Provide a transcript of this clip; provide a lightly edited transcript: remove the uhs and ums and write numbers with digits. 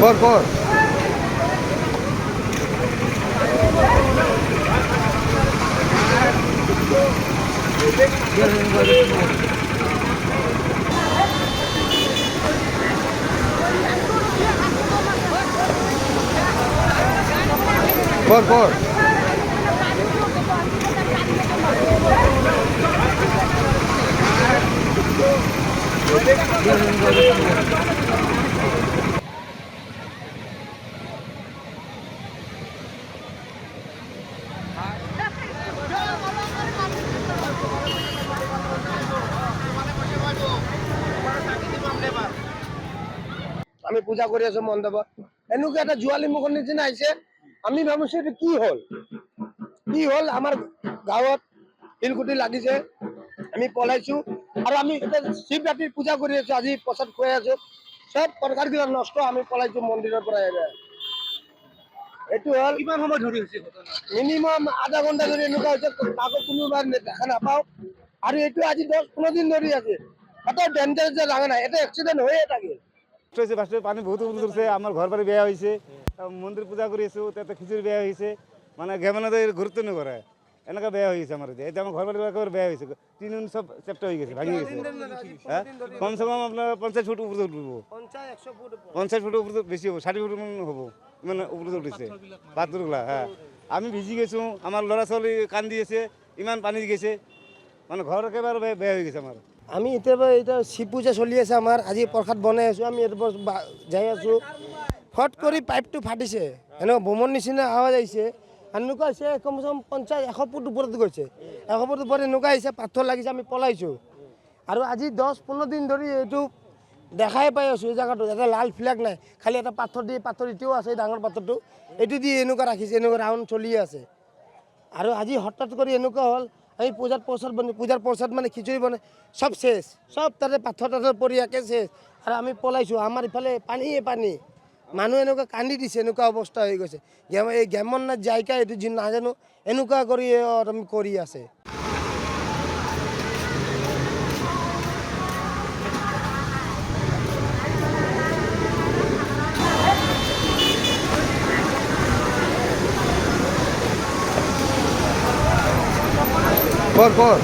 কৰ কৰ আমি পূজা কৰি আছো মণ্ডপত এনেকুৱা এটা জোৱালী মুখৰ নিচিনা আহিছে আমি ভাবিছো এইটো কি হ'ল আমাৰ গাঁৱত শিলগুটি লাগিছে আমি পলাইছো আৰু আমি এটা শিৱৰাত্ৰিৰ পূজা কৰি আছো আজি প্ৰসাদ খুৱাই আছো সব প্ৰসাদ বিলাক নষ্ট আমি পলাইছো মন্দিৰৰ পৰা এইটো হ'ল কিমান সময় ধৰি হৈছে মিনিমাম আধা ঘণ্টা ধৰি এনেকুৱা হৈছে কাকো কোনোবা দেখা নাপাওঁ আৰু এইটো আজি 10-15 দিন ধৰি আছে এটা ডেঞ্জাৰাছ যে লাগা নাই এটা এক্সিডেণ্ট হৈয়ে থাকে পানি বহুত উঠছে আমার ঘর বাড়ি বেয়া হয়েছে মন্দির পূজা করেছো তাতে খিচুড়ি বেয়া হয়েছে মানে গেমনে তো গুরুত্ব নেই করে এনেকা বেয়া হয়ে গেছে আমার এটা আমার ঘর বাড়ি একেবারে বেয়া হয়েছে টিন সব চেপটা হয়ে গেছে ভাঙি গেছে হ্যাঁ কমসে কম আপনার 50 ফুট উপরে উঠবো 50 ফুট উপরে বেশি হবো 60 ফুট হবো মানে উপরে উঠেছে পাথরগুলা হ্যাঁ আমি ভিজি গেছো আমার ল'ৰা ছোৱালী কান দিয়েছে ইমান পানি গেছে মানে ঘৰ একেবাৰে বেয়া হয়ে গেছে আমাৰ আমি এটা শিৱ পূজা চলি আছে আমাৰ আজি প্ৰসাদ বনাই আছোঁ আমি ইয়াৰ পৰা যাই আছোঁ ফট কৰি পাইপটো ফাটিছে এনেকুৱা বোমৰ নিচিনা আৱাজ আহিছে এনেকুৱা হৈছে কমচে কম 50-100 ফুট ওপৰত গৈছে 100 ফুট ওপৰত এনেকুৱা আহিছে পাথৰ লাগিছে আমি পলাইছোঁ আৰু আজি 10-15 দিন ধৰি এইটো দেখাই পাই আছোঁ এই জেগাটো এটা লাল ফ্লেগ নাই খালি এটা পাথৰ এতিয়াও আছে ডাঙৰ পাথৰটো এইটো দি এনেকুৱা ৰাখিছে এনেকুৱা ৰাউণ্ড চলি আছে আৰু আজি হঠাৎ কৰি এনেকুৱা হ'ল আমি পূজাৰ প্ৰসাদ মানে খিচুড়ি বনাই সব শেষ সব তাতে পাথৰ পৰি একে শেষ আৰু আমি পলাইছোঁ আমাৰ ইফালে পানী মানুহ এনেকুৱা কান্দি দিছে এনেকুৱা অৱস্থা হৈ গৈছে এই গেমন না জায়গা এইটো নাজানো এনেকুৱা কৰি আমি কৰি আছে কৰ